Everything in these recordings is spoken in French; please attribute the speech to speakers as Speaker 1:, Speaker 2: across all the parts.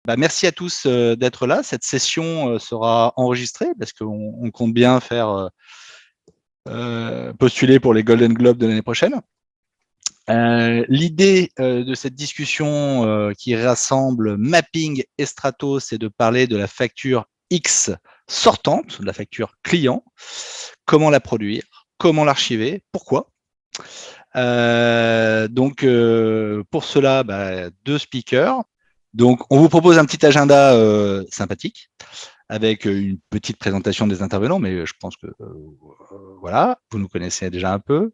Speaker 1: Merci à tous d'être là. Cette session sera enregistrée parce qu'on compte bien faire postuler pour les Golden Globes de l'année prochaine. L'idée de cette discussion qui rassemble Mapping et Stratos, c'est de parler de la facture X sortante, de la facture client, comment la produire, comment l'archiver, pourquoi. Pour cela, deux speakers. Donc, on vous propose un petit agenda sympathique avec une petite présentation des intervenants, mais je pense que voilà, vous nous connaissez déjà un peu.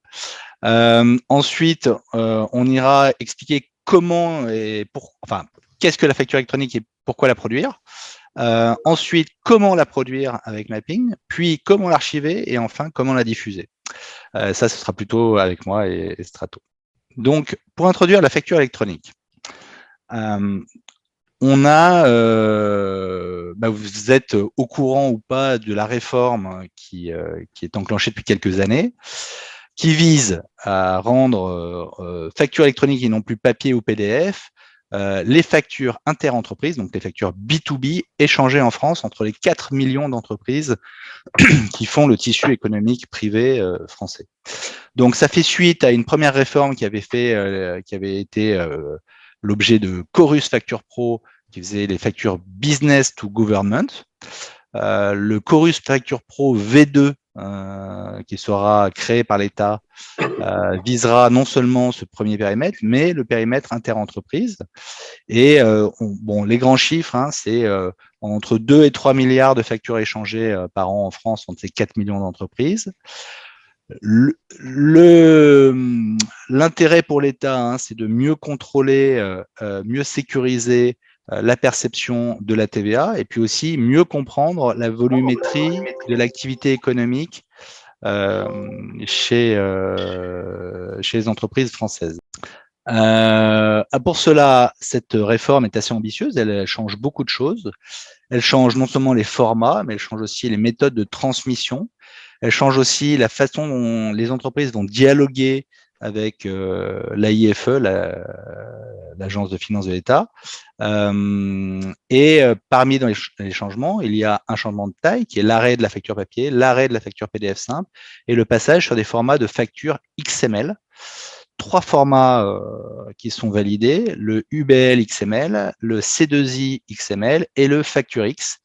Speaker 1: Ensuite, on ira expliquer comment et qu'est-ce que la facture électronique et pourquoi la produire. Ensuite, comment la produire avec Mapping, puis comment l'archiver et enfin comment la diffuser. Ça, ce sera plutôt avec moi et Strato. Donc, pour introduire la facture électronique, on a, vous êtes au courant ou pas de la réforme qui est enclenchée depuis quelques années, qui vise à rendre facture électronique et non plus papier ou PDF, les factures interentreprises, donc les factures B2B, échangées en France entre les 4 millions d'entreprises qui font le tissu économique privé français. Donc, ça fait suite à une première réforme qui avait été l'objet de Chorus Facture Pro, qui faisait les factures business to government. Le Chorus Facture Pro V2, qui sera créé par l'État, visera non seulement ce premier périmètre, mais le périmètre interentreprise. Et les grands chiffres, c'est entre 2 et 3 milliards de factures échangées par an en France entre ces 4 millions d'entreprises. L'intérêt pour l'État, c'est de mieux contrôler, mieux sécuriser la perception de la TVA et puis aussi mieux comprendre la volumétrie de l'activité économique chez les entreprises françaises. Pour cela, cette réforme est assez ambitieuse, elle change beaucoup de choses. Elle change non seulement les formats, mais elle change aussi les méthodes de transmission. Elle change aussi la façon dont les entreprises vont dialoguer avec l'AIFE, l'Agence de finances de l'État. Parmi les changements, il y a un changement de taille qui est l'arrêt de la facture papier, l'arrêt de la facture PDF simple et le passage sur des formats de facture XML. 3 formats qui sont validés, le UBL XML, le C2I XML et le FactureX.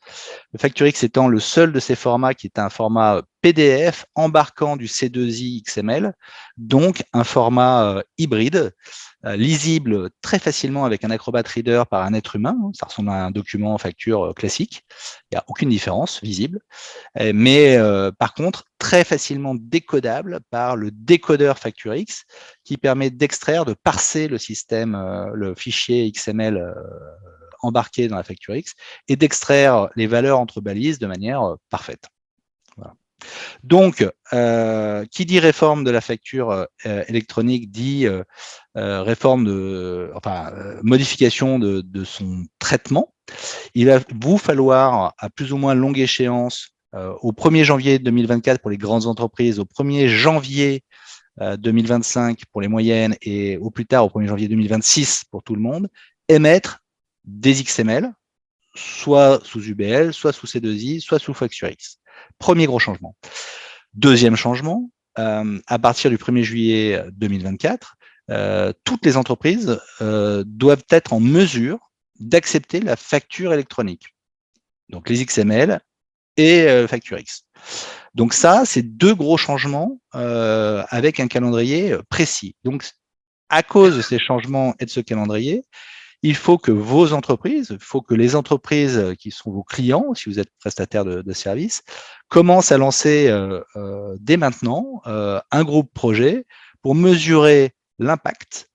Speaker 1: Le FactureX étant le seul de ces formats qui est un format PDF embarquant du C2I XML, donc un format hybride, lisible très facilement avec un Acrobat Reader par un être humain. Ça ressemble à un document en facture classique. Il n'y a aucune différence visible. Mais par contre, très facilement décodable par le décodeur FactureX qui permet d'extraire, de parser le système, le fichier XML embarqué dans la FactureX et d'extraire les valeurs entre balises de manière parfaite. Voilà. Donc, qui dit réforme de la facture électronique dit modification de son traitement. Il va vous falloir, à plus ou moins longue échéance, au 1er janvier 2024 pour les grandes entreprises, au 1er janvier 2025 pour les moyennes et au plus tard au 1er janvier 2026 pour tout le monde, émettre des XML, soit sous UBL, soit sous C2I, soit sous FactureX. Premier gros changement. Deuxième changement, à partir du 1er juillet 2024, toutes les entreprises doivent être en mesure d'accepter la facture électronique. Donc les XML et FactureX. Donc ça, c'est 2 gros changements avec un calendrier précis. Donc, à cause de ces changements et de ce calendrier, il faut que vos entreprises, il faut que les entreprises qui sont vos clients, si vous êtes prestataire de services, commencent à lancer dès maintenant un groupe projet pour mesurer l'impact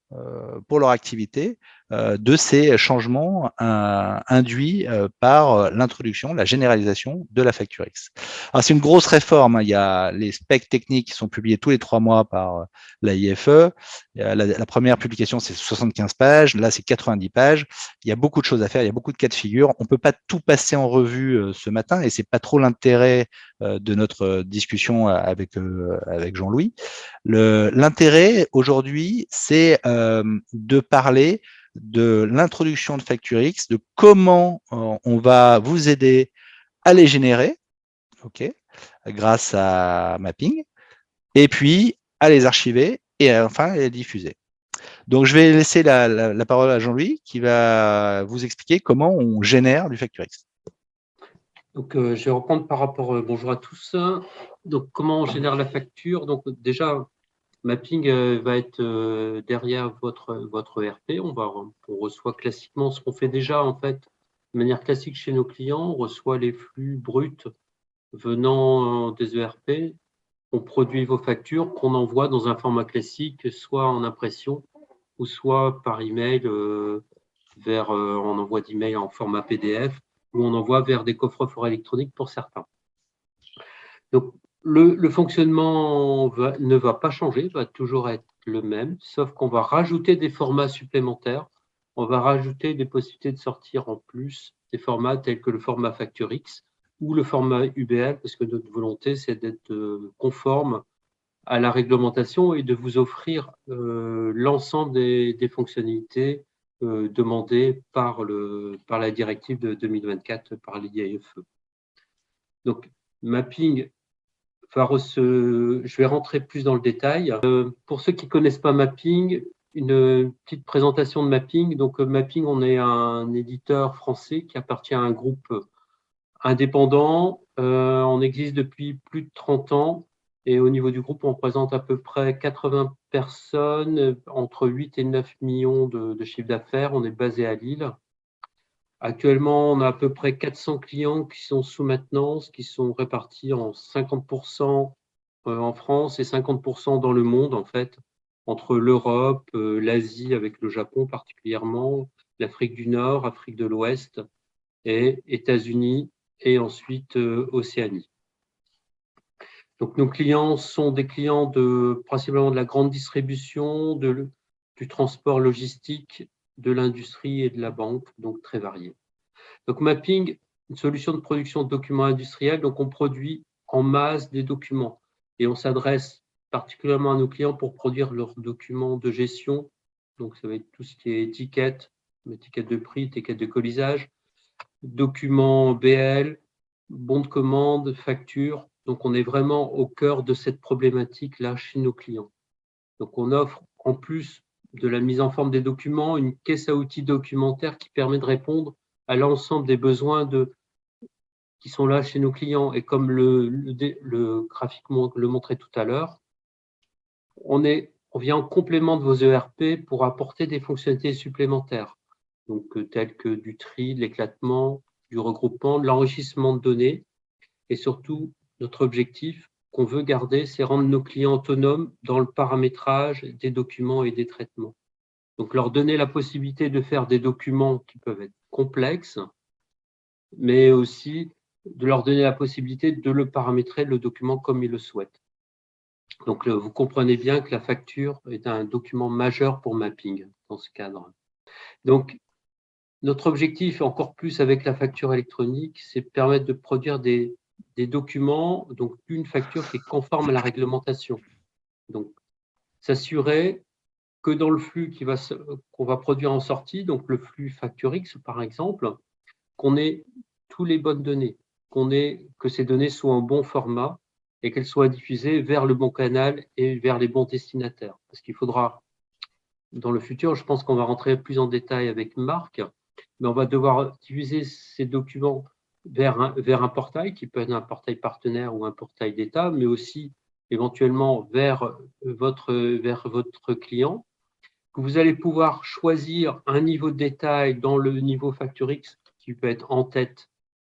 Speaker 1: pour leur activité de ces changements induits par l'introduction, la généralisation de la FactureX. Alors, c'est une grosse réforme. Il y a les specs techniques qui sont publiés tous les 3 mois par l'AIFE. La première publication, c'est 75 pages. Là, c'est 90 pages. Il y a beaucoup de choses à faire. Il y a beaucoup de cas de figure. On ne peut pas tout passer en revue ce matin et c'est pas trop l'intérêt de notre discussion avec Jean-Louis. L'intérêt aujourd'hui, c'est de parler de l'introduction de FactureX, de comment on va vous aider à les générer, ok, grâce à Mapping, et puis à les archiver et enfin à les diffuser. Donc, je vais laisser la parole à Jean-Louis qui va vous expliquer comment on génère du FactureX.
Speaker 2: Donc, je vais reprendre par rapport, bonjour à tous. Donc, comment on génère la facture? Donc, déjà, Mapping va être derrière votre ERP. On reçoit classiquement ce qu'on fait déjà, en fait, de manière classique chez nos clients. On reçoit les flux bruts venant des ERP. On produit vos factures qu'on envoie dans un format classique, soit en impression ou soit par email on envoie d'email en format PDF ou on envoie vers des coffres-forts électroniques pour certains. Donc, le fonctionnement ne va pas changer, va toujours être le même, sauf qu'on va rajouter des formats supplémentaires. On va rajouter des possibilités de sortir en plus des formats tels que le format FactureX ou le format UBL, parce que notre volonté, c'est d'être conforme à la réglementation et de vous offrir l'ensemble des fonctionnalités demandées par la directive de 2024 par l'IAFE. Donc, Mapping je vais rentrer plus dans le détail. Pour ceux qui ne connaissent pas Mapping, une petite présentation de Mapping. Donc, Mapping, on est un éditeur français qui appartient à un groupe indépendant. On existe depuis plus de 30 ans. Et au niveau du groupe, on représente à peu près 80 personnes, entre 8 et 9 millions de chiffre d'affaires. On est basé à Lille. Actuellement, on a à peu près 400 clients qui sont sous maintenance, qui sont répartis en 50% en France et 50% dans le monde, en fait, entre l'Europe, l'Asie avec le Japon particulièrement, l'Afrique du Nord, Afrique de l'Ouest et États-Unis et ensuite Océanie. Donc, nos clients sont des clients principalement de la grande distribution, du transport logistique, de l'industrie et de la banque, donc très variés. Donc, Mapping, une solution de production de documents industriels. Donc, on produit en masse des documents et on s'adresse particulièrement à nos clients pour produire leurs documents de gestion. Donc, ça va être tout ce qui est étiquette de prix, étiquette de colisage, documents BL, bons de commande, factures. Donc, on est vraiment au cœur de cette problématique-là chez nos clients. Donc, on offre en plus de la mise en forme des documents, une caisse à outils documentaire qui permet de répondre à l'ensemble des besoins qui sont là chez nos clients. Et comme le graphique le montrait tout à l'heure, on vient en complément de vos ERP pour apporter des fonctionnalités supplémentaires, donc telles que du tri, de l'éclatement, du regroupement, de l'enrichissement de données. Et surtout, notre objectif qu'on veut garder, c'est rendre nos clients autonomes dans le paramétrage des documents et des traitements. Donc, leur donner la possibilité de faire des documents qui peuvent être complexes, mais aussi de leur donner la possibilité de le paramétrer, le document, comme ils le souhaitent. Donc, vous comprenez bien que la facture est un document majeur pour Mapping dans ce cadre. Donc, notre objectif, encore plus avec la facture électronique, c'est de permettre de produire des documents, donc une facture qui est conforme à la réglementation. Donc, s'assurer que dans le flux qu'on va produire en sortie, donc le flux FactureX par exemple, qu'on ait toutes les bonnes données, que ces données soient en bon format et qu'elles soient diffusées vers le bon canal et vers les bons destinataires. Parce qu'il faudra, dans le futur, je pense qu'on va rentrer plus en détail avec Marc, mais on va devoir diffuser ces documents vers un portail qui peut être un portail partenaire ou un portail d'État, mais aussi éventuellement vers votre client, que vous allez pouvoir choisir un niveau de détail dans le niveau FactureX qui peut être en tête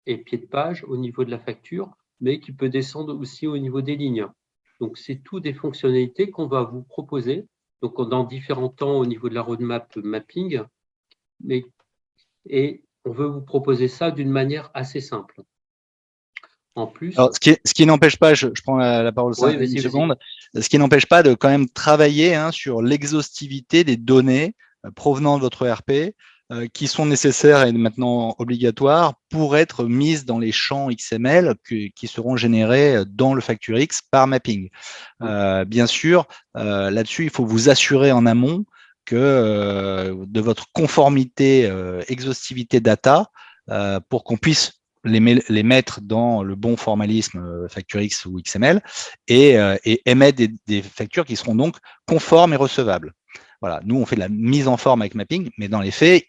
Speaker 2: et pied de page au niveau de la facture, mais qui peut descendre aussi au niveau des lignes. Donc, c'est tout des fonctionnalités qu'on va vous proposer, donc dans différents temps au niveau de la roadmap mapping, et on veut vous proposer ça d'une manière assez simple. En plus,
Speaker 1: alors, ce qui n'empêche pas, je prends la parole une seconde, ce qui n'empêche pas de quand même travailler sur l'exhaustivité des données provenant de votre ERP qui sont nécessaires et maintenant obligatoires pour être mises dans les champs XML qui seront générés dans le FactureX par mapping. Bien sûr, là-dessus, il faut vous assurer en amont de votre conformité, exhaustivité data, pour qu'on puisse les mettre dans le bon formalisme FactureX ou XML et émettre des factures qui seront donc conformes et recevables. Voilà, nous, on fait de la mise en forme avec Mapping, mais dans les faits,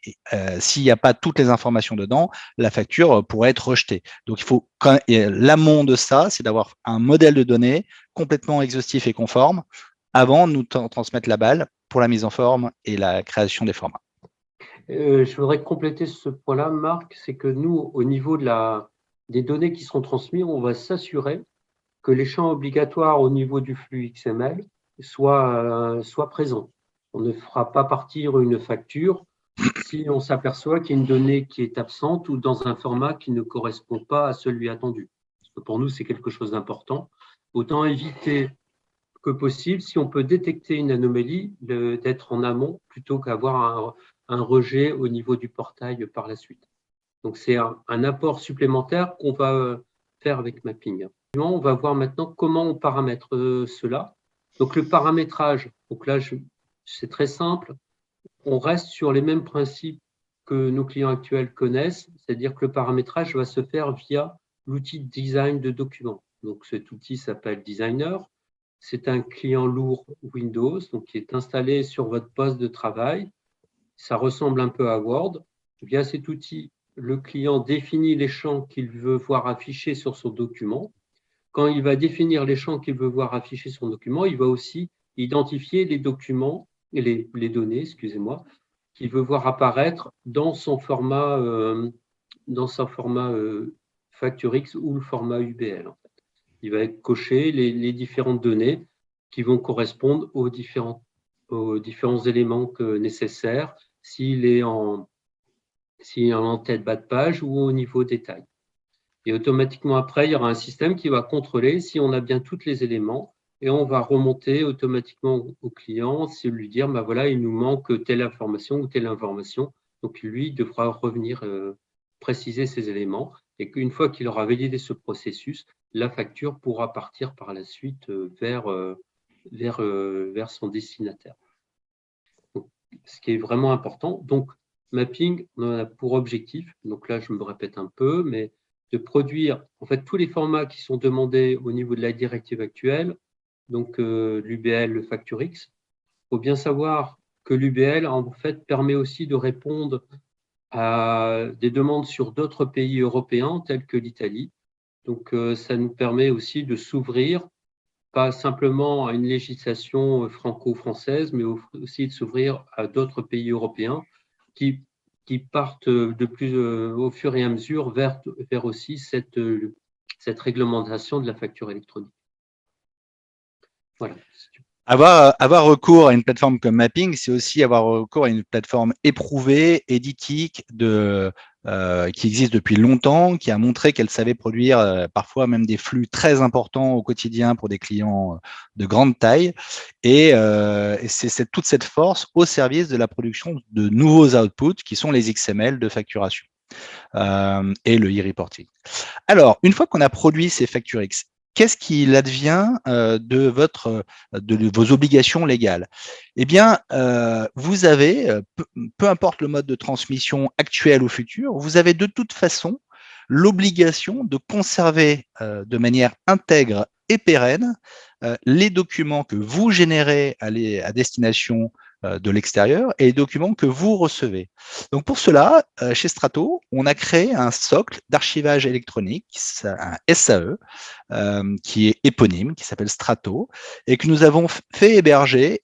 Speaker 1: s'il n'y a pas toutes les informations dedans, la facture pourrait être rejetée. Donc, il faut l'amont de ça, c'est d'avoir un modèle de données complètement exhaustif et conforme avant de nous transmettre la balle pour la mise en forme et la création des formats.
Speaker 2: Je voudrais compléter ce point-là, Marc, c'est que nous, au niveau des données qui seront transmises, on va s'assurer que les champs obligatoires au niveau du flux XML soient présents. On ne fera pas partir une facture si on s'aperçoit qu'il y a une donnée qui est absente ou dans un format qui ne correspond pas à celui attendu. Parce que pour nous, c'est quelque chose d'important. Autant éviter que possible, si on peut détecter une anomalie, d'être en amont plutôt qu'avoir un rejet au niveau du portail par la suite. Donc, c'est un apport supplémentaire qu'on va faire avec Mapping. On va voir maintenant comment on paramètre cela. Donc, le paramétrage, donc là, c'est très simple. On reste sur les mêmes principes que nos clients actuels connaissent, c'est-à-dire que le paramétrage va se faire via l'outil de design de documents. Donc, cet outil s'appelle Designer. C'est un client lourd Windows, donc qui est installé sur votre poste de travail. Ça ressemble un peu à Word. Via cet outil, le client définit les champs qu'il veut voir affichés sur son document. Quand il va définir les champs qu'il veut voir affichés sur son document, il va aussi identifier les documents, les données, excusez-moi, qu'il veut voir apparaître dans son format, FactureX ou le format UBL. En fait. Il va cocher les différentes données qui vont correspondre aux différents éléments nécessaires s'il est en tête bas de page ou au niveau détail. Et automatiquement après, il y aura un système qui va contrôler si on a bien tous les éléments et on va remonter automatiquement au client, c'est lui dire, bah voilà, il nous manque telle information ou telle information. Donc lui devra revenir préciser ces éléments et qu'une fois qu'il aura validé ce processus, la facture pourra partir par la suite vers son destinataire. Donc, ce qui est vraiment important. Donc, Mapping, on a pour objectif, donc là je me répète un peu, mais de produire en fait tous les formats qui sont demandés au niveau de la directive actuelle, donc l'UBL, le FactureX. Il faut bien savoir que l'UBL en fait permet aussi de répondre à des demandes sur d'autres pays européens tels que l'Italie. Donc ça nous permet aussi de s'ouvrir pas simplement à une législation franco-française, mais aussi de s'ouvrir à d'autres pays européens qui partent au fur et à mesure vers aussi cette réglementation de la facture électronique. Voilà.
Speaker 1: Avoir recours à une plateforme comme Mapping, c'est aussi avoir recours à une plateforme éprouvée, éditique, qui existe depuis longtemps, qui a montré qu'elle savait produire parfois même des flux très importants au quotidien pour des clients de grande taille. Et c'est toute cette force au service de la production de nouveaux outputs qui sont les XML de facturation et le e-reporting. Alors, une fois qu'on a produit ces FactureX, qu'est-ce qu'il advient de vos obligations légales? Eh bien, vous avez, peu importe le mode de transmission actuel ou futur, vous avez de toute façon l'obligation de conserver de manière intègre et pérenne les documents que vous générez à destination de l'extérieur et les documents que vous recevez. Donc pour cela, chez Strato, on a créé un socle d'archivage électronique, un SAE, qui est éponyme, qui s'appelle Strato, et que nous avons fait héberger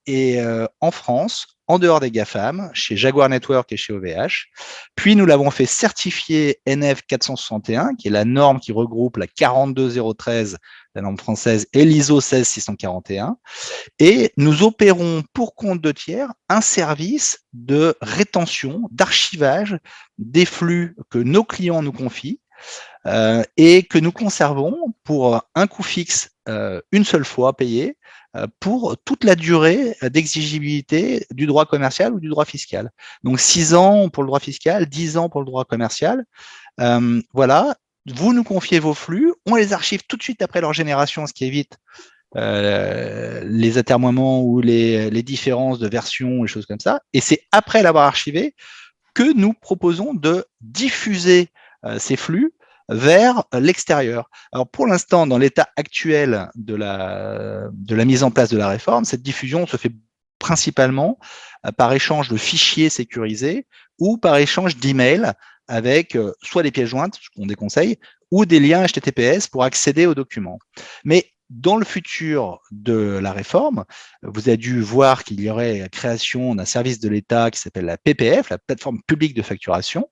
Speaker 1: en France, en dehors des GAFAM, chez Jaguar Network et chez OVH. Puis nous l'avons fait certifier NF 461, qui est la norme qui regroupe la 42013, la norme française, et l'ISO 16641. Et nous opérons pour compte de tiers un service de rétention, d'archivage des flux que nos clients nous confient et que nous conservons pour un coût fixe une seule fois payé pour toute la durée d'exigibilité du droit commercial ou du droit fiscal. Donc 6 ans pour le droit fiscal, 10 ans pour le droit commercial. Voilà, vous nous confiez vos flux, on les archive tout de suite après leur génération, ce qui évite les atermoiements ou les différences de version, les choses comme ça. Et c'est après l'avoir archivé que nous proposons de diffuser ces flux vers l'extérieur. Alors pour l'instant, dans l'état actuel de la mise en place de la réforme, cette diffusion se fait principalement par échange de fichiers sécurisés ou par échange d'emails avec soit des pièces jointes, ce qu'on déconseille, ou des liens HTTPS pour accéder aux documents. Mais dans le futur de la réforme, vous avez dû voir qu'il y aurait la création d'un service de l'État qui s'appelle la PPF, la plateforme publique de facturation,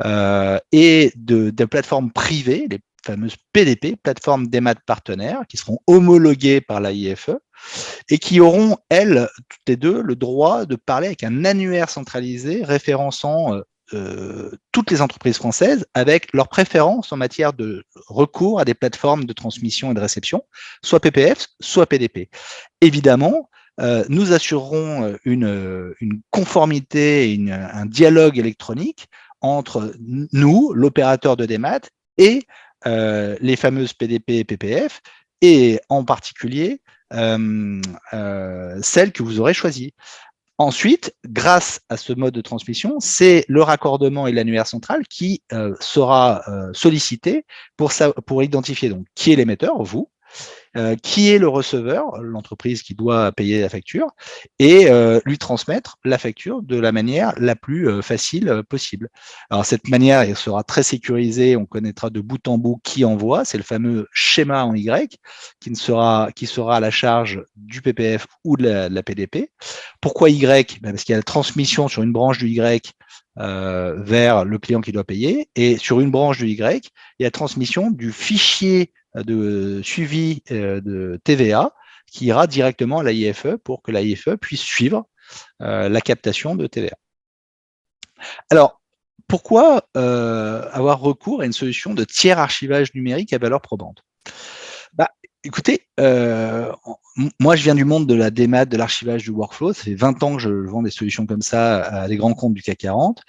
Speaker 1: et de plateformes privées, les fameuses PDP, plateformes d'EMAT partenaires, qui seront homologuées par l'AIFE et qui auront, elles, toutes les deux, le droit de parler avec un annuaire centralisé référençant toutes les entreprises françaises avec leurs préférences en matière de recours à des plateformes de transmission et de réception, soit PPF, soit PDP. Évidemment, nous assurerons une conformité et un dialogue électronique entre nous, l'opérateur de démat, et les fameuses PDP et PPF, et en particulier celle que vous aurez choisie. Ensuite, grâce à ce mode de transmission, c'est le raccordement et l'annuaire central qui sera sollicité pour identifier donc qui est l'émetteur, vous, qui est le receveur, l'entreprise qui doit payer la facture, et lui transmettre la facture de la manière la plus facile possible. Alors cette manière elle sera très sécurisée, on connaîtra de bout en bout qui envoie, c'est le fameux schéma en Y qui sera à la charge du PPF ou de la PDP. Pourquoi Y? Parce qu'il y a la transmission sur une branche du Y vers le client qui doit payer, et sur une branche du Y, il y a la transmission du fichier de suivi de TVA qui ira directement à l'AIFE pour que l'AIFE puisse suivre la captation de TVA. Alors, pourquoi avoir recours à une solution de tiers archivage numérique à valeur probante? Écoutez, moi, je viens du monde de la démat, de l'archivage, du workflow. Ça fait 20 ans que je vends des solutions comme ça à des grands comptes du CAC 40.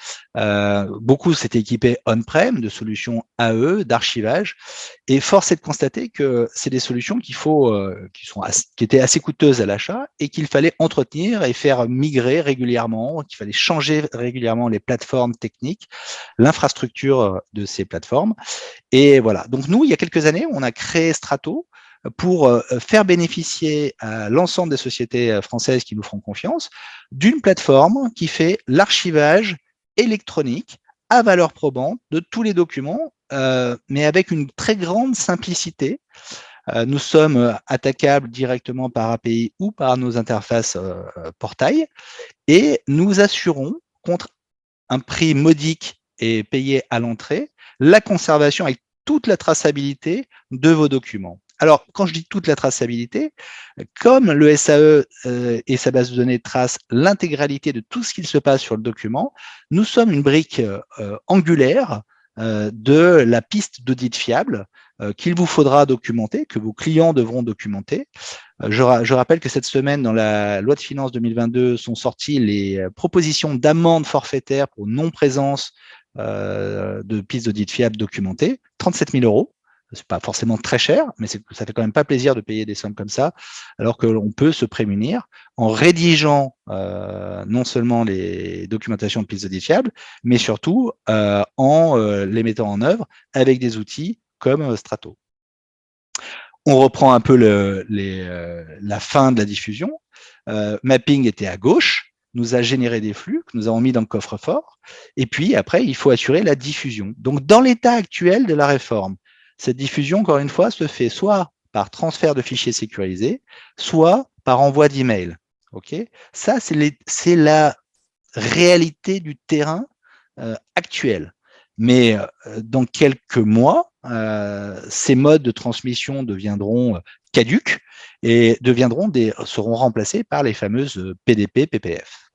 Speaker 1: Beaucoup s'étaient équipés on-prem de solutions AE, d'archivage. Et force est de constater que c'est des solutions qui étaient assez coûteuses à l'achat et qu'il fallait entretenir et faire migrer régulièrement, qu'il fallait changer régulièrement les plateformes techniques, l'infrastructure de ces plateformes. Et voilà. Donc nous, il y a quelques années, on a créé Strato pour faire bénéficier à l'ensemble des sociétés françaises qui nous feront confiance d'une plateforme qui fait l'archivage électronique à valeur probante de tous les documents, mais avec une très grande simplicité. Nous sommes attaquables directement par API ou par nos interfaces portail, et nous assurons, contre un prix modique et payé à l'entrée, la conservation avec toute la traçabilité de vos documents. Alors, quand je dis toute la traçabilité, comme le SAE et sa base de données tracent l'intégralité de tout ce qu'il se passe sur le document, nous sommes une brique angulaire de la piste d'audit fiable qu'il vous faudra documenter, que vos clients devront documenter. Je rappelle que cette semaine, dans la loi de finances 2022, sont sorties les propositions d'amende forfaitaire pour non-présence de pistes d'audit fiable documentées, 37 000 €. C'est pas forcément très cher, mais ça fait quand même pas plaisir de payer des sommes comme ça, alors que l'on peut se prémunir en rédigeant non seulement les documentations de pistes d'audit fiable, mais surtout en les mettant en œuvre avec des outils comme Strato. On reprend un peu la fin de la diffusion. Mapping était à gauche, nous a généré des flux que nous avons mis dans le coffre-fort, et puis après, il faut assurer la diffusion. Donc, dans l'état actuel de la réforme, cette diffusion, encore une fois, se fait soit par transfert de fichiers sécurisés, soit par envoi d'email. Okay, ça, c'est la réalité du terrain actuel. Mais dans quelques mois, ces modes de transmission deviendront caducs et seront remplacés par les fameuses PDP, PPF.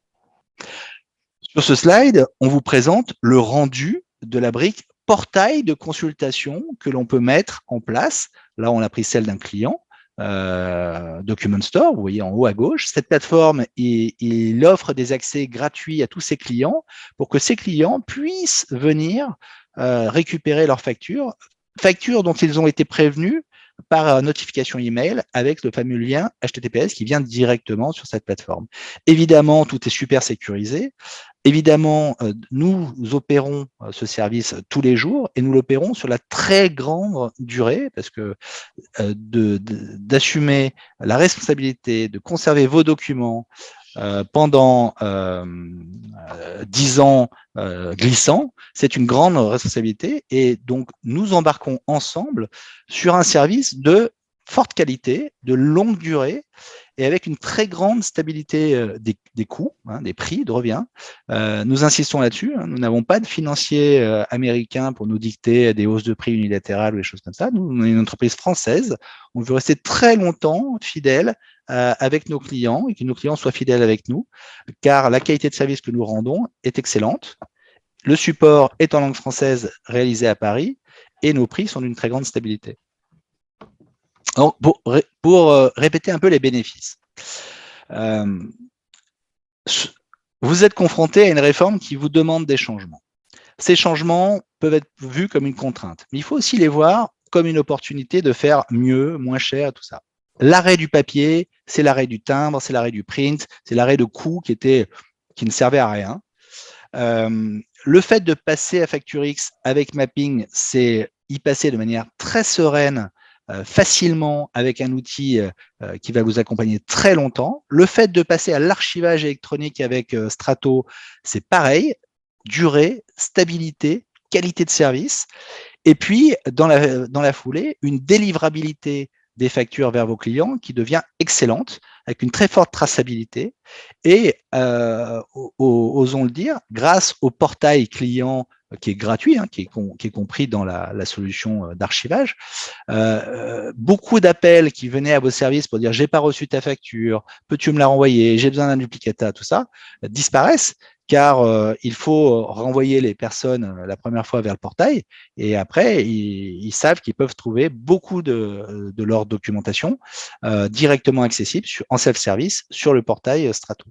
Speaker 1: Sur ce slide, on vous présente le rendu de la brique portail de consultation que l'on peut mettre en place. Là, on a pris celle d'un client, Document Store, vous voyez en haut à gauche. Cette plateforme, il offre des accès gratuits à tous ses clients pour que ces clients puissent venir récupérer leurs factures dont ils ont été prévenus par notification email avec le fameux lien HTTPS qui vient directement sur cette plateforme. Évidemment, tout est super sécurisé. Évidemment, nous opérons ce service tous les jours et nous l'opérons sur la très grande durée parce que d'assumer la responsabilité de conserver vos documents pendant 10 ans glissants, c'est une grande responsabilité et donc nous embarquons ensemble sur un service de forte qualité, de longue durée et avec une très grande stabilité des coûts, des prix de revient. Nous insistons là-dessus, nous n'avons pas de financiers américains pour nous dicter des hausses de prix unilatérales ou des choses comme ça. Nous, on est une entreprise française, on veut rester très longtemps fidèles avec nos clients et que nos clients soient fidèles avec nous, car la qualité de service que nous rendons est excellente. Le support est en langue française réalisé à Paris et nos prix sont d'une très grande stabilité. Donc, pour répéter un peu les bénéfices, vous êtes confronté à une réforme qui vous demande des changements. Ces changements peuvent être vus comme une contrainte, mais il faut aussi les voir comme une opportunité de faire mieux, moins cher, tout ça. L'arrêt du papier, c'est l'arrêt du timbre, c'est l'arrêt du print, c'est l'arrêt de coûts qui ne servait à rien. Le fait de passer à FactureX avec Mapping, c'est y passer de manière très sereine, facilement avec un outil qui va vous accompagner très longtemps. Le fait de passer à l'archivage électronique avec Strato, c'est pareil, durée, stabilité, qualité de service. Et puis, dans la foulée, une délivrabilité des factures vers vos clients qui devient excellente, avec une très forte traçabilité. Et, osons le dire, grâce au portail client qui est gratuit, qui est compris dans la solution d'archivage, beaucoup d'appels qui venaient à vos services pour dire « j'ai pas reçu ta facture, peux-tu me la renvoyer, j'ai besoin d'un duplicata », tout ça, disparaissent, car il faut renvoyer les personnes la première fois vers le portail, et après, ils savent qu'ils peuvent trouver beaucoup de leur documentation directement accessible en self-service sur le portail Strato.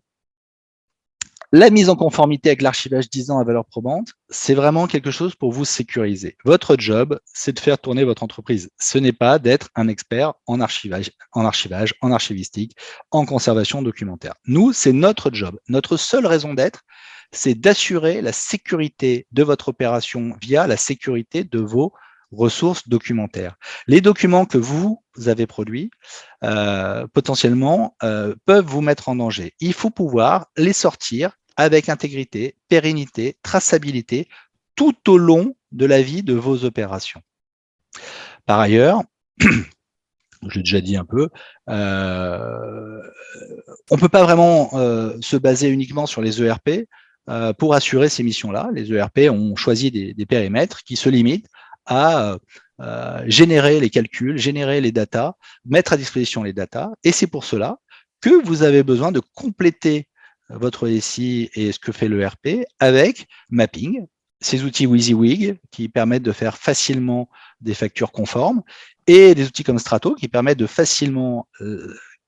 Speaker 1: La mise en conformité avec l'archivage 10 ans à valeur probante, c'est vraiment quelque chose pour vous sécuriser. Votre job, c'est de faire tourner votre entreprise. Ce n'est pas d'être un expert en archivage, en archivistique, en conservation documentaire. Nous, c'est notre job. Notre seule raison d'être, c'est d'assurer la sécurité de votre opération via la sécurité de vos ressources documentaires. Les documents que vous avez produits, potentiellement, peuvent vous mettre en danger. Il faut pouvoir les sortir avec intégrité, pérennité, traçabilité, tout au long de la vie de vos opérations. Par ailleurs, je l'ai déjà dit un peu, on ne peut pas vraiment se baser uniquement sur les ERP pour assurer ces missions-là. Les ERP ont choisi des périmètres qui se limitent à générer les calculs, générer les datas, mettre à disposition les datas, et c'est pour cela que vous avez besoin de compléter votre SI et ce que fait l'ERP avec Mapping, ces outils WYSIWYG qui permettent de faire facilement des factures conformes et des outils comme Strato qui permettent de facilement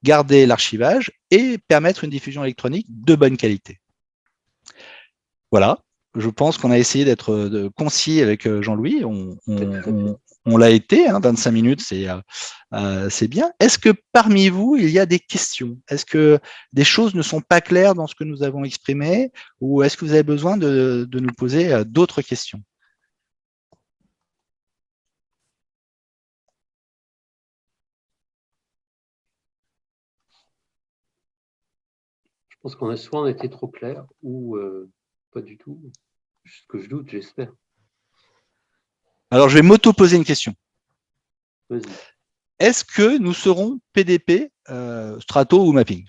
Speaker 1: garder l'archivage et permettre une diffusion électronique de bonne qualité. Voilà, je pense qu'on a essayé d'être concis avec Jean-Louis. On l'a été, 25 minutes, c'est bien. Est-ce que parmi vous, il y a des questions? Est-ce que des choses ne sont pas claires dans ce que nous avons exprimé? Ou est-ce que vous avez besoin de nous poser d'autres questions?
Speaker 2: Je pense qu'on a soit été trop clair ou pas du tout. Ce que je doute, j'espère.
Speaker 1: Alors, je vais m'auto-poser une question.
Speaker 2: Vas-y.
Speaker 1: Est-ce que nous serons PDP, Strato ou Mapping?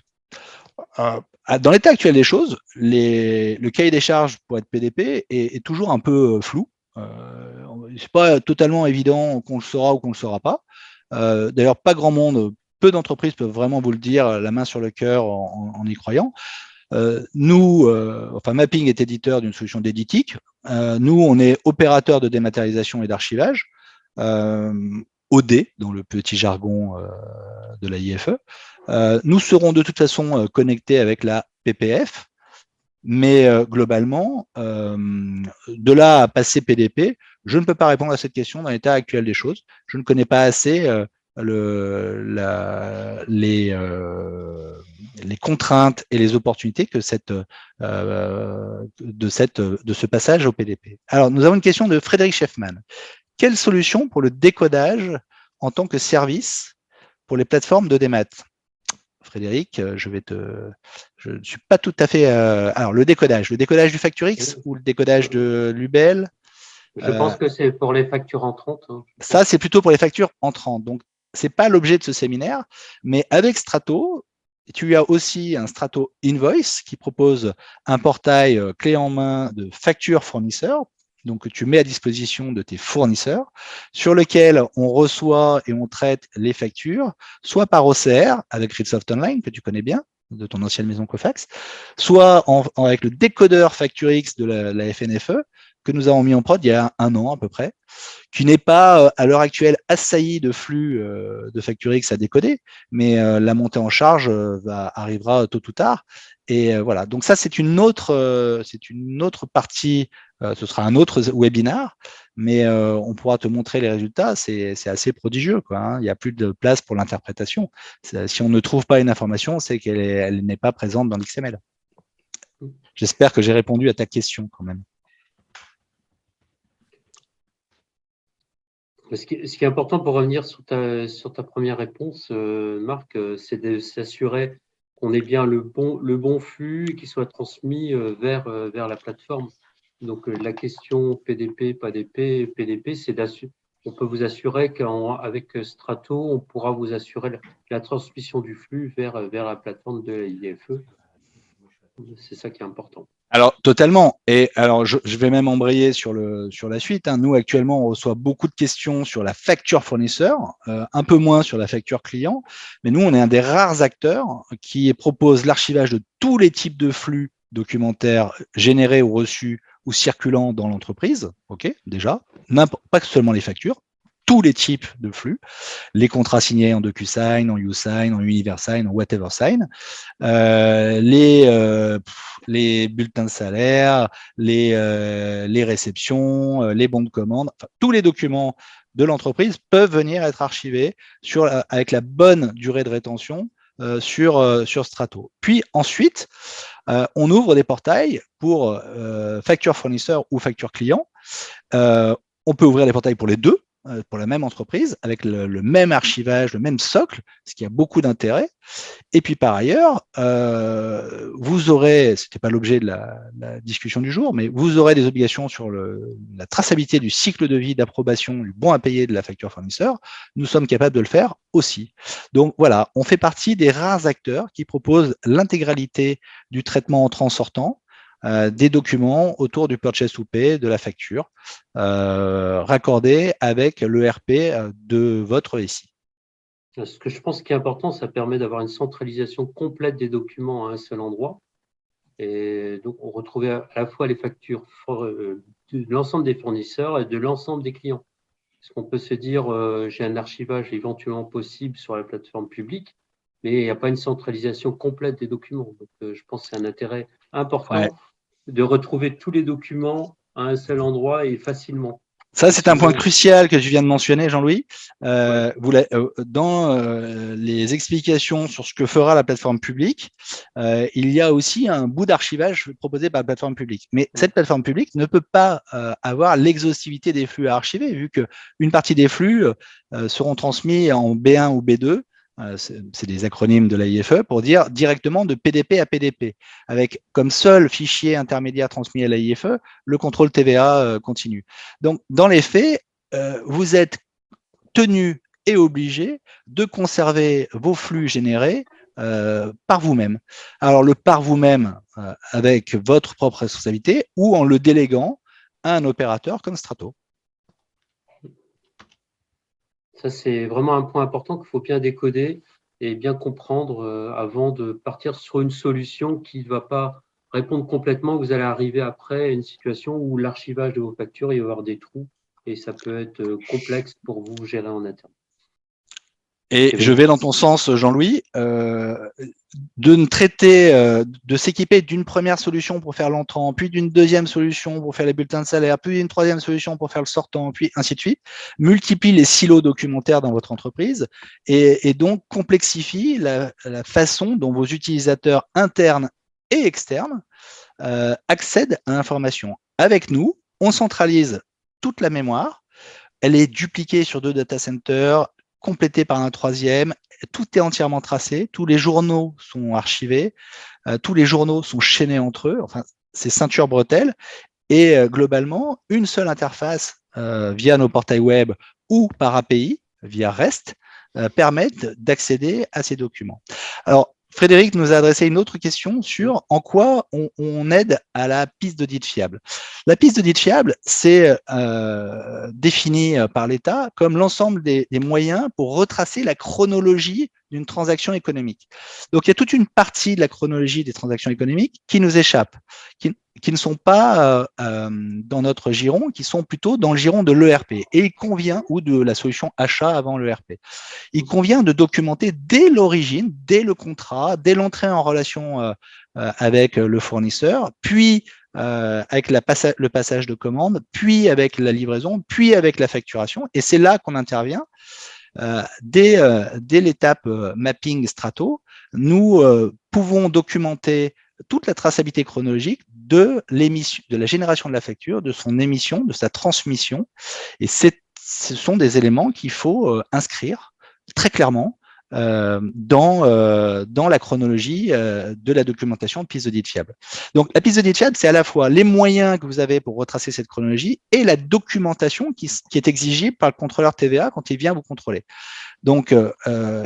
Speaker 1: Dans l'état actuel des choses, le cahier des charges pour être PDP est toujours un peu flou. C'est pas totalement évident qu'on le saura ou qu'on le saura pas. D'ailleurs, pas grand monde, peu d'entreprises peuvent vraiment vous le dire, la main sur le cœur, en y croyant. Nous, Mapping est éditeur d'une solution d'éditique. Nous, on est opérateur de dématérialisation et d'archivage, OD, dans le petit jargon de la IFE. Nous serons de toute façon connectés avec la PPF, mais globalement, de là à passer PDP, je ne peux pas répondre à cette question dans l'état actuel des choses. Je ne connais pas assez les contraintes et les opportunités que de ce passage au PDP. Alors, nous avons une question de Frédéric Schaeffman. Quelle solution pour le décodage en tant que service pour les plateformes de démat? Frédéric, je ne suis pas tout à fait. Alors, le décodage du FactureX ou le décodage de l'UBL?
Speaker 2: Je pense que c'est pour les factures entrantes. Hein,
Speaker 1: ça, c'est plutôt pour les factures entrantes. Donc, ce n'est pas l'objet de ce séminaire, mais avec Strato, tu as aussi un Strato Invoice qui propose un portail clé en main de factures fournisseurs, donc que tu mets à disposition de tes fournisseurs, sur lequel on reçoit et on traite les factures, soit par OCR avec Readsoft Online, que tu connais bien, de ton ancienne maison Cofax, soit avec le décodeur FactureX de la FNFE, que nous avons mis en prod il y a 1 an à peu près, qui n'est pas à l'heure actuelle assailli de flux de FactureX à décoder, mais la montée en charge arrivera tôt ou tard. Et voilà, donc ça c'est une autre partie, ce sera un autre webinar, mais on pourra te montrer les résultats, c'est assez prodigieux, quoi, hein. Il n'y a plus de place pour l'interprétation. Si on ne trouve pas une information, c'est qu'elle n'est pas présente dans l'XML. J'espère que j'ai répondu à ta question quand même.
Speaker 2: Ce qui est important pour revenir sur ta première réponse, Marc, c'est de s'assurer qu'on ait bien le bon flux et qu'il soit transmis vers la plateforme. Donc, la question PDP, pas PDP, c'est on peut vous assurer qu'avec Strato, on pourra vous assurer la transmission du flux vers la plateforme de la IDFE. C'est ça qui est important.
Speaker 1: Alors, totalement. Et alors, je vais même embrayer sur la suite, hein. Nous, actuellement, on reçoit beaucoup de questions sur la facture fournisseur, un peu moins sur la facture client. Mais nous, on est un des rares acteurs qui propose l'archivage de tous les types de flux documentaires générés ou reçus ou circulant dans l'entreprise. OK, déjà. Pas que seulement les factures, tous les types de flux, les contrats signés en DocuSign, en YouSign, en UniverSign, en WhateverSign, les bulletins de salaire, les réceptions, les bons de commande, enfin, tous les documents de l'entreprise peuvent venir être archivés avec la bonne durée de rétention sur Strato. Puis ensuite, on ouvre des portails pour facture fournisseur ou facture client. On peut ouvrir des portails pour les deux, pour la même entreprise, avec le même archivage, le même socle, ce qui a beaucoup d'intérêt. Et puis par ailleurs, vous aurez, ce n'était pas l'objet de la discussion du jour, mais vous aurez des obligations sur la traçabilité du cycle de vie d'approbation du bon à payer de la facture fournisseur. Nous sommes capables de le faire aussi. Donc voilà, on fait partie des rares acteurs qui proposent l'intégralité du traitement entrant-sortant, des documents autour du purchase to pay, de la facture, raccordés avec l'ERP de votre SI.
Speaker 2: Ce que je pense qui est important, ça permet d'avoir une centralisation complète des documents à un seul endroit. Et donc, on retrouvait à la fois les factures de l'ensemble des fournisseurs et de l'ensemble des clients. Parce qu'on peut se dire, j'ai un archivage éventuellement possible sur la plateforme publique, mais il n'y a pas une centralisation complète des documents. Donc, je pense que c'est un intérêt important de retrouver tous les documents à un seul endroit et facilement.
Speaker 1: Ça, c'est un point crucial que tu viens de mentionner, Jean-Louis. Dans les explications sur ce que fera la plateforme publique, il y a aussi un bout d'archivage proposé par la plateforme publique. Mais cette plateforme publique ne peut pas avoir l'exhaustivité des flux à archiver, vu qu'une partie des flux seront transmis en B1 ou B2. C'est des acronymes de l'AIFE pour dire directement de PDP à PDP, avec comme seul fichier intermédiaire transmis à l'AIFE le contrôle TVA continu. Donc, dans les faits, vous êtes tenu et obligé de conserver vos flux générés par vous-même. Alors, le par vous-même avec votre propre responsabilité ou en le déléguant à un opérateur comme Strato.
Speaker 2: Ça, c'est vraiment un point important qu'il faut bien décoder et bien comprendre avant de partir sur une solution qui ne va pas répondre complètement. Vous allez arriver après à une situation où l'archivage de vos factures, il va y avoir des trous et ça peut être complexe pour vous gérer en interne.
Speaker 1: Et je vais dans ton sens, Jean-Louis, de s'équiper d'une première solution pour faire l'entrant, puis d'une deuxième solution pour faire les bulletins de salaire, puis d'une troisième solution pour faire le sortant, puis ainsi de suite, multiplie les silos documentaires dans votre entreprise et donc complexifie la façon dont vos utilisateurs internes et externes accèdent à l'information. Avec nous, on centralise toute la mémoire, elle est dupliquée sur 2 data centers, complétée par un troisième, tout est entièrement tracé, tous les journaux sont archivés, tous les journaux sont chaînés entre eux, enfin, c'est ceinture bretelle, et globalement, une seule interface via nos portails web ou par API, via REST, permettent d'accéder à ces documents. Alors, Frédéric nous a adressé une autre question sur en quoi on aide à la piste d'audit fiable. La piste d'audit fiable, c'est défini par l'État comme l'ensemble des moyens pour retracer la chronologie d'une transaction économique. Donc, il y a toute une partie de la chronologie des transactions économiques qui nous échappe, qui ne sont pas dans notre giron, qui sont plutôt dans le giron de l'ERP. Et il convient, ou de la solution achat avant l'ERP. Il convient de documenter dès l'origine, dès le contrat, dès l'entrée en relation avec le fournisseur, puis avec le passage de commande, puis avec la livraison, puis avec la facturation. Et c'est là qu'on intervient. Dès l'étape mapping Strato, nous pouvons documenter toute la traçabilité chronologique de la génération de la facture, de son émission, de sa transmission. Et ce sont des éléments qu'il faut inscrire très clairement dans la chronologie de la documentation de piste d'audit fiable. Donc, la piste d'audit fiable, c'est à la fois les moyens que vous avez pour retracer cette chronologie et la documentation qui est exigible par le contrôleur TVA quand il vient vous contrôler. Donc,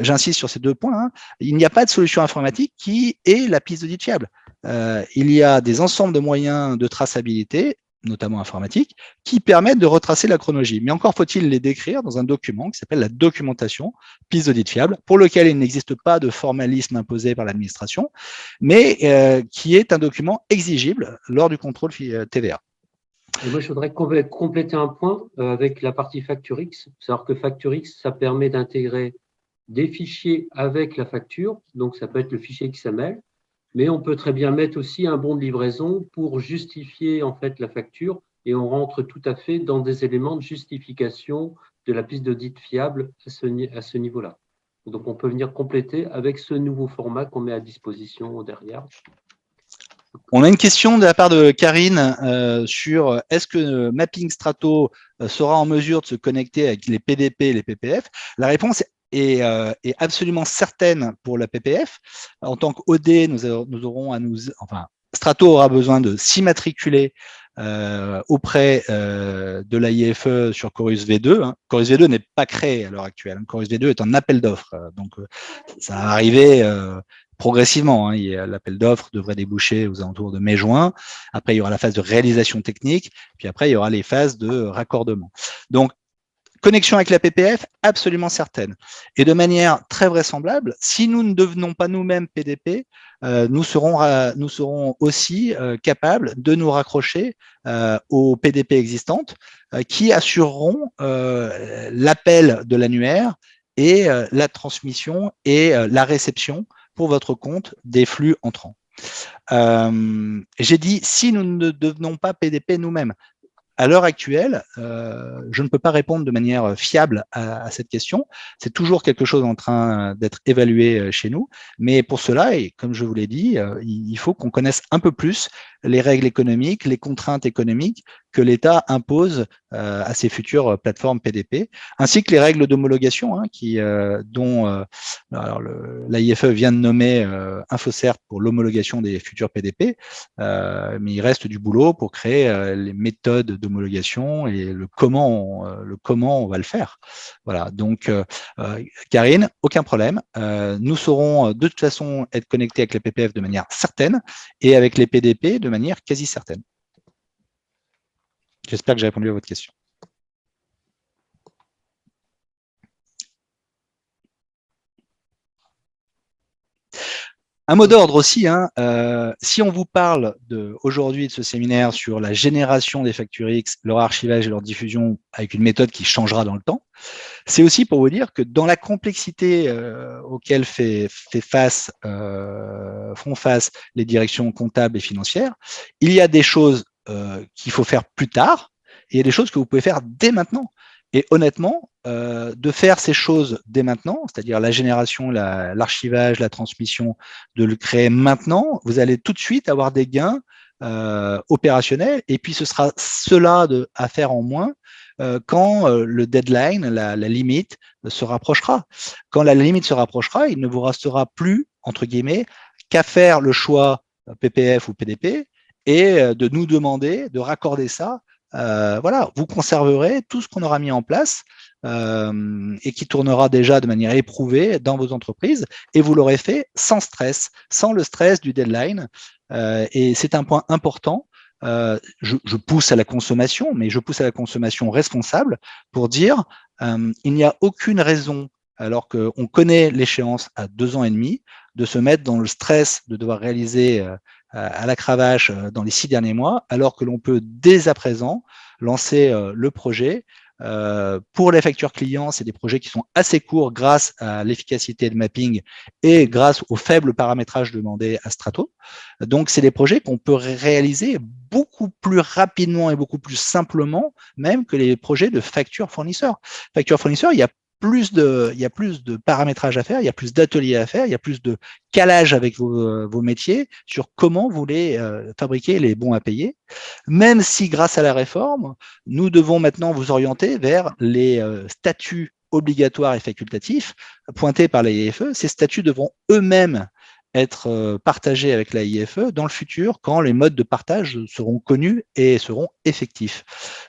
Speaker 1: j'insiste sur ces 2 points. Hein. Il n'y a pas de solution informatique qui est la piste d'audit fiable. Il y a des ensembles de moyens de traçabilité, notamment informatiques, qui permettent de retracer la chronologie. Mais encore faut-il les décrire dans un document qui s'appelle la documentation piste d'audit fiable, pour lequel il n'existe pas de formalisme imposé par l'administration, mais qui est un document exigible lors du contrôle TVA.
Speaker 2: Et moi, je voudrais compléter un point avec la partie FactureX. C'est-à-dire que FactureX, ça permet d'intégrer des fichiers avec la facture, donc ça peut être le fichier XML, mais on peut très bien mettre aussi un bon de livraison pour justifier en fait la facture, et on rentre tout à fait dans des éléments de justification de la piste d'audit fiable à ce niveau-là. Donc on peut venir compléter avec ce nouveau format qu'on met à disposition derrière.
Speaker 1: On a une question de la part de Karine sur est-ce que Mapping Strato sera en mesure de se connecter avec les PDP et les PPF. La réponse est absolument certaine pour la PPF. En tant qu'OD, nous aurons enfin, Strato aura besoin de s'immatriculer auprès de l'AIFE sur Chorus V2. Hein. Chorus V2 n'est pas créé à l'heure actuelle. Chorus V2 est un appel d'offres. Donc, ça va arriver progressivement. Hein. L'appel d'offres devrait déboucher aux alentours de mai-juin. Après, il y aura la phase de réalisation technique. Puis après, il y aura les phases de raccordement. Donc, connexion avec la PPF, absolument certaine. Et de manière très vraisemblable, si nous ne devenons pas nous-mêmes PDP, nous serons aussi capables de nous raccrocher aux PDP existantes qui assureront l'appel de l'annuaire et la transmission et la réception pour votre compte des flux entrants. J'ai dit si nous ne devenons pas PDP nous-mêmes. À l'heure actuelle, je ne peux pas répondre de manière fiable à cette question. C'est toujours quelque chose en train d'être évalué chez nous. Mais pour cela, et comme je vous l'ai dit, il faut qu'on connaisse un peu plus les règles économiques, les contraintes économiques que l'État impose à ses futures plateformes PDP, ainsi que les règles d'homologation dont l'AIFE vient de nommer InfoCert pour l'homologation des futurs PDP, mais il reste du boulot pour créer les méthodes d'homologation et le comment on va le faire. Voilà, donc Karine, aucun problème. Nous saurons de toute façon être connectés avec les PPF de manière certaine et avec les PDP de manière quasi certaine. J'espère que j'ai répondu à votre question. Un mot d'ordre aussi, hein, si on vous parle aujourd'hui de ce séminaire sur la génération des factures X, leur archivage et leur diffusion avec une méthode qui changera dans le temps, c'est aussi pour vous dire que dans la complexité auquel font face les directions comptables et financières, il y a des choses qu'il faut faire plus tard et il y a des choses que vous pouvez faire dès maintenant. Et honnêtement, de faire ces choses dès maintenant, c'est-à-dire la génération, l'archivage, la transmission, de le créer maintenant, vous allez tout de suite avoir des gains opérationnels et puis ce sera cela à faire en moins quand le deadline, la limite, se rapprochera. Quand la limite se rapprochera, il ne vous restera plus, entre guillemets, qu'à faire le choix PPF ou PDP et de nous demander de raccorder ça. Voilà, vous conserverez tout ce qu'on aura mis en place et qui tournera déjà de manière éprouvée dans vos entreprises et vous l'aurez fait sans stress, sans le stress du deadline. Et c'est un point important. Je pousse à la consommation, mais je pousse à la consommation responsable pour dire il n'y a aucune raison, alors qu'on connaît l'échéance à 2 ans et demi, de se mettre dans le stress de devoir réaliser à la cravache dans les 6 derniers mois, alors que l'on peut dès à présent lancer le projet. Pour les factures clients, c'est des projets qui sont assez courts grâce à l'efficacité de mapping et grâce au faible paramétrage demandé à Strato. Donc, c'est des projets qu'on peut réaliser beaucoup plus rapidement et beaucoup plus simplement, même que les projets de facture fournisseur. Facture fournisseur, il y a plus de paramétrage à faire, il y a plus d'ateliers à faire, il y a plus de calage avec vos métiers sur comment vous voulez fabriquer les bons à payer. Même si, grâce à la réforme, nous devons maintenant vous orienter vers les statuts obligatoires et facultatifs pointés par la IFE. Ces statuts devront eux-mêmes être partagés avec la IFE dans le futur quand les modes de partage seront connus et seront effectifs.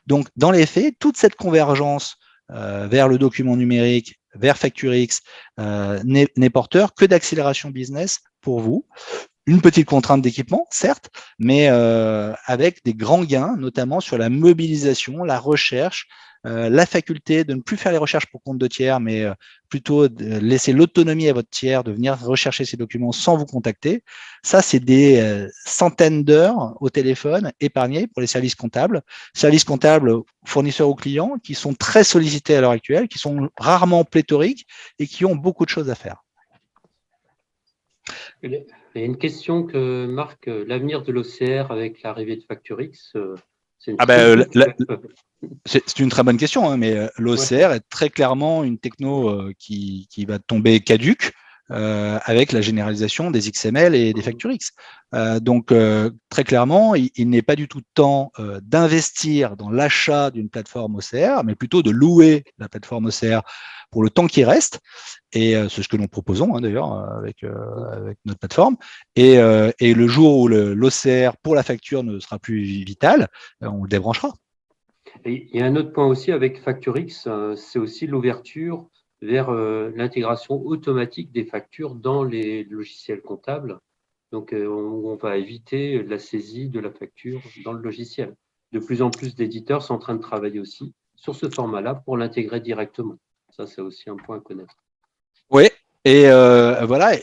Speaker 1: Donc, dans les faits, toute cette convergence vers le document numérique, vers Facture X, n'est porteur que d'accélération business pour vous. Une petite contrainte d'équipement, certes, mais avec des grands gains, notamment sur la mobilisation, la recherche, la faculté de ne plus faire les recherches pour compte de tiers, mais plutôt de laisser l'autonomie à votre tiers de venir rechercher ces documents sans vous contacter. Ça, c'est des centaines d'heures au téléphone épargnées pour les services comptables fournisseurs ou clients, qui sont très sollicités à l'heure actuelle, qui sont rarement pléthoriques et qui ont beaucoup de choses à faire.
Speaker 2: Il y a une question que marque l'avenir de l'OCR avec l'arrivée de Facture X.
Speaker 1: C'est une très bonne question, hein, mais l'OCR est très clairement une techno qui va tomber caduque avec la généralisation des XML et des Facture X. Donc, très clairement, il n'est pas du tout temps d'investir dans l'achat d'une plateforme OCR, mais plutôt de louer la plateforme OCR pour le temps qui reste. Et c'est ce que nous proposons hein, d'ailleurs avec notre plateforme. Et le jour où l'OCR pour la facture ne sera plus vital, on le débranchera.
Speaker 2: Et il y a un autre point aussi avec Facture X, c'est aussi l'ouverture vers l'intégration automatique des factures dans les logiciels comptables. Donc, on va éviter la saisie de la facture dans le logiciel. De plus en plus d'éditeurs sont en train de travailler aussi sur ce format-là pour l'intégrer directement. Ça, c'est aussi un point à connaître.
Speaker 1: Oui, et voilà,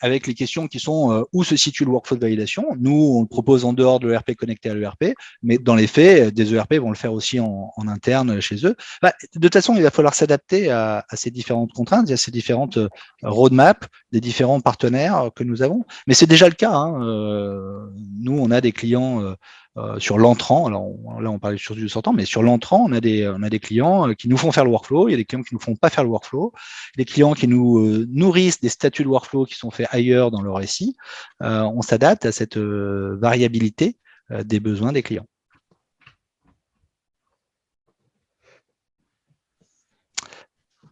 Speaker 1: avec les questions qui sont où se situe le workflow de validation, nous, on le propose en dehors de l'ERP connecté à l'ERP, mais dans les faits, des ERP vont le faire aussi en interne chez eux. Bah, de toute façon, il va falloir s'adapter à ces différentes contraintes, à ces différentes roadmaps des différents partenaires que nous avons. Mais c'est déjà le cas. Hein. Nous, on a des clients sur l'entrant, alors là on parlait sur du sortant, mais sur l'entrant, on a des clients qui nous font faire le workflow, il y a des clients qui nous font pas faire le workflow, des clients qui nous nourrissent des statuts de workflow qui sont faits ailleurs dans leur récit. On s'adapte à cette variabilité des besoins des clients.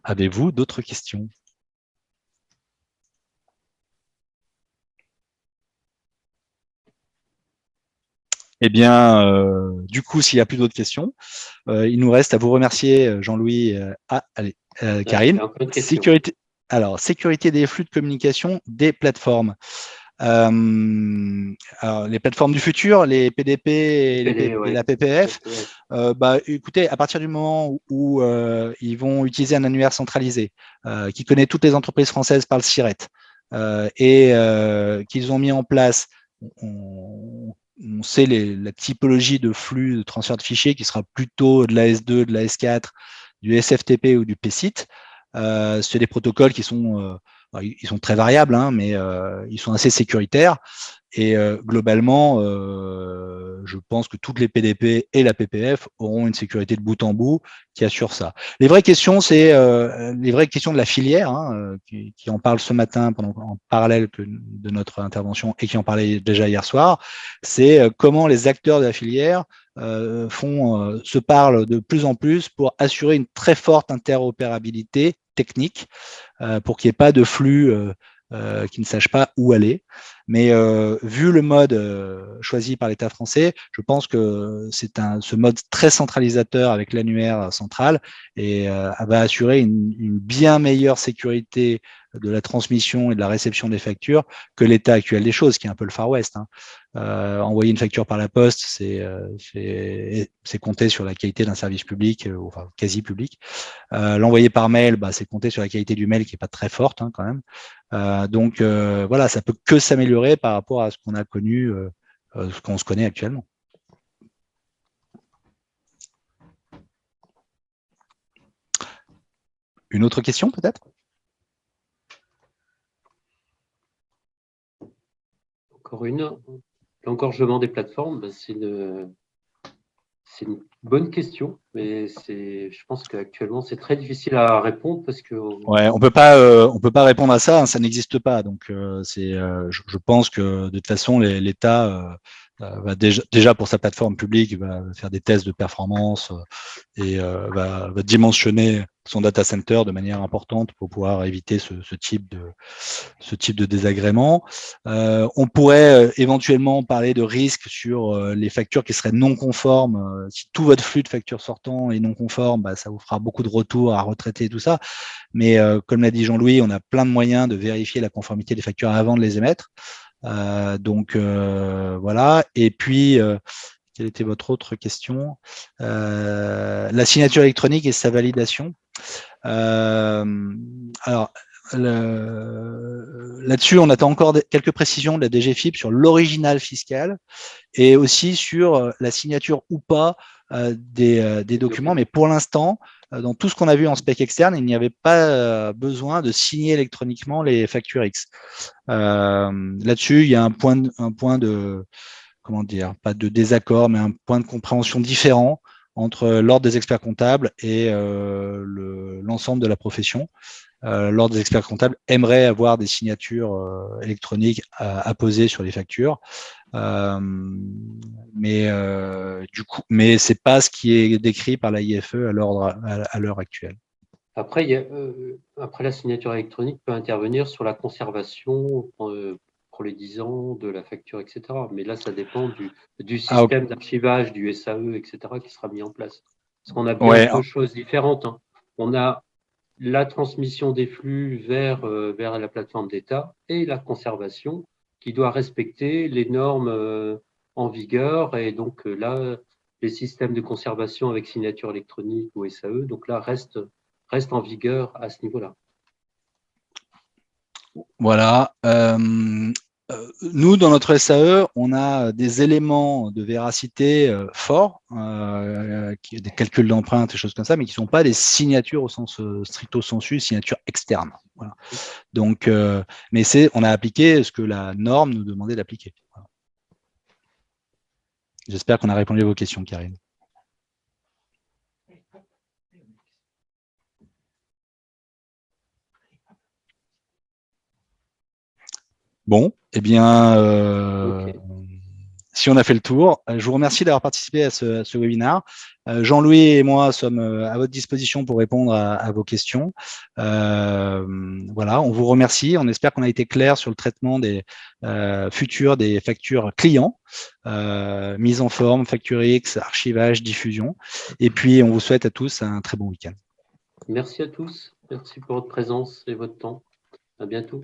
Speaker 1: Avez-vous d'autres questions ? Eh bien, du coup, s'il n'y a plus d'autres questions, il nous reste à vous remercier, Jean-Louis. Karine. Sécurité des flux de communication des plateformes. Alors, les plateformes du futur, les PDP et la PPF, écoutez, à partir du moment où ils vont utiliser un annuaire centralisé qui connaît toutes les entreprises françaises par le SIRET, et qu'ils ont mis en place, on sait la typologie de flux de transfert de fichiers qui sera plutôt de la S2, de la S4, du SFTP ou du PCIT. C'est des protocoles qui sont, ils sont très variables, hein, mais ils sont assez sécuritaires. Et globalement, je pense que toutes les PDP et la PPF auront une sécurité de bout en bout qui assure ça. Les vraies questions, c'est les vraies questions de la filière, hein, qui en parle ce matin en parallèle de notre intervention et qui en parlait déjà hier soir. C'est comment les acteurs de la filière se parlent de plus en plus pour assurer une très forte interopérabilité technique, pour qu'il n'y ait pas de flux qui ne sachent pas où aller. Mais vu le mode choisi par l'État français, je pense que c'est ce mode très centralisateur avec l'annuaire central et va assurer une bien meilleure sécurité de la transmission et de la réception des factures que l'état actuel des choses, qui est un peu le Far West. Hein. Envoyer une facture par la poste, c'est compter sur la qualité d'un service public, enfin quasi public. L'envoyer par mail, c'est compter sur la qualité du mail qui n'est pas très forte, hein, quand même. Donc voilà, ça peut que s'améliorer par rapport à ce qu'on a connu, ce qu'on se connaît actuellement. Une autre question peut-être?
Speaker 2: Encore une. L'engorgement des plateformes, c'est une bonne question, mais je pense qu'actuellement c'est très difficile à répondre parce que
Speaker 1: ouais, on peut pas répondre à ça, hein, ça n'existe pas. Donc je pense que de toute façon l'État va déjà pour sa plateforme publique va faire des tests de performance et va dimensionner son data center de manière importante pour pouvoir éviter ce type de désagrément. On pourrait éventuellement parler de risques sur les factures qui seraient non conformes. Si tout votre flux de factures sortant est non conforme, ça vous fera beaucoup de retours à retraiter et tout ça. Mais comme l'a dit Jean-Louis, on a plein de moyens de vérifier la conformité des factures avant de les émettre. Donc voilà. Et puis, quelle était votre autre question? La signature électronique et sa validation. Alors, là-dessus, on attend encore quelques précisions de la DGFiP sur l'original fiscal et aussi sur la signature ou pas des documents. Mais pour l'instant, dans tout ce qu'on a vu en spec externe, il n'y avait pas besoin de signer électroniquement les factures X. Là-dessus, il y a un point de comment dire, pas de désaccord, mais un point de compréhension différent entre l'ordre des experts comptables et l'ensemble de la profession. L'ordre des experts comptables aimerait avoir des signatures électroniques apposées sur les factures. Mais c'est pas ce qui est décrit par la IFE à l'heure actuelle.
Speaker 2: Après, après la signature électronique peut intervenir sur la conservation pour les 10 ans de la facture, etc. Mais là, ça dépend du système d'archivage, du SAE, etc., qui sera mis en place. Parce qu'on a bien deux choses différentes. Hein. On a la transmission des flux vers la plateforme d'État et la conservation qui doit respecter les normes en vigueur. Et donc là, les systèmes de conservation avec signature électronique ou SAE, donc là, restent en vigueur à ce niveau-là.
Speaker 1: Voilà. Nous, dans notre SAE, on a des éléments de véracité forts, des calculs d'empreintes, des choses comme ça, mais qui ne sont pas des signatures au sens stricto sensu, signatures externes. Voilà. Donc, mais on a appliqué ce que la norme nous demandait d'appliquer. Voilà. J'espère qu'on a répondu à vos questions, Karine. Bon, eh bien, si on a fait le tour, je vous remercie d'avoir participé à ce webinaire. Jean-Louis et moi sommes à votre disposition pour répondre à vos questions. Voilà, on vous remercie. On espère qu'on a été clair sur le traitement des futurs des factures clients, mise en forme, facture X, archivage, diffusion. Et puis, on vous souhaite à tous un très bon week-end.
Speaker 2: Merci à tous. Merci pour votre présence et votre temps. À bientôt.